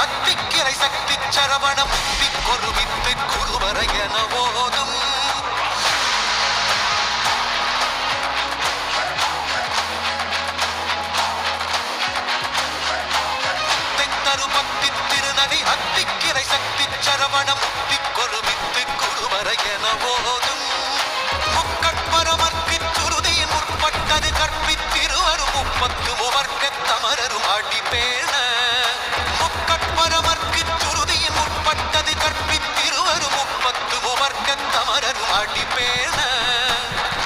அத்திக்கிரை சக்தி சரவண முத்தி கொருவித்து குருவர என ஓதும் தென்தரு பக்தி திருநகை அத்திக்கிரை சக்தி சரவண முத்தி கொருவித்து குருவர என ஓதும் முக்கட்பரமர்க்கு சுருதியின் முற்பட்டது கற்பித்திருவரும் முப்பத்து முவர்க்க தமரரும் அடிப்பேண பரமர்க்கு சுருதியின் முற்பட்டது கற்பித்திருவரும் முப்பத்து முவர்க்க தமரரும் அடிப்பேண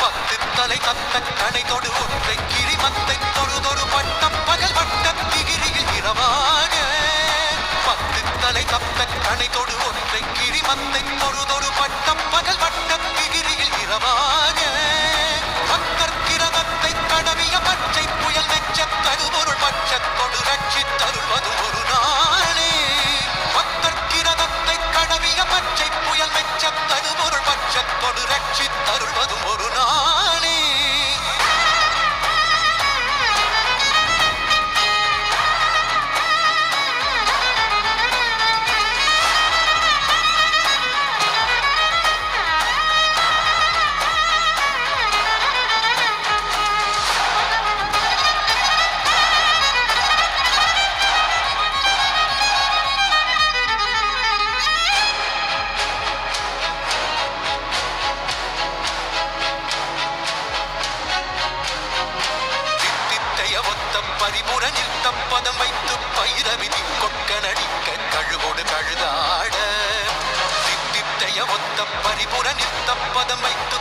பத்து தலை தத்த கடை தொடு ஒற்றை கிரிமத்தை தொழுதொரு பட்ட பகல் வட்ட திகிரியில் இரவாக பத்து தலை தத்த கடை தொடு ஒற்றை கிரிமத்தை தொழுதொரு பட்ட பகல் வட்ட திகிரியில் இரவாக பக்தர் கிரகத்தை கடவிய பச்சை புயல் வெச்ச தருபொருள் பட்சத்தொடு ரட்சி தருவது ஒரு நாளே பச்சை புயல் மெச்ச தருபொருள் பட்சத்தொடு ரட்சி தருள்வதும் ஒரு நாளே பரிபுரனில் தப்பதம் வைத்து பைரவிதி கொட்க நடிக்க கழுவோடு கழுதாட தித்தித்தைய ஒத்த பரிபுரனில் தப்பதம் வைத்து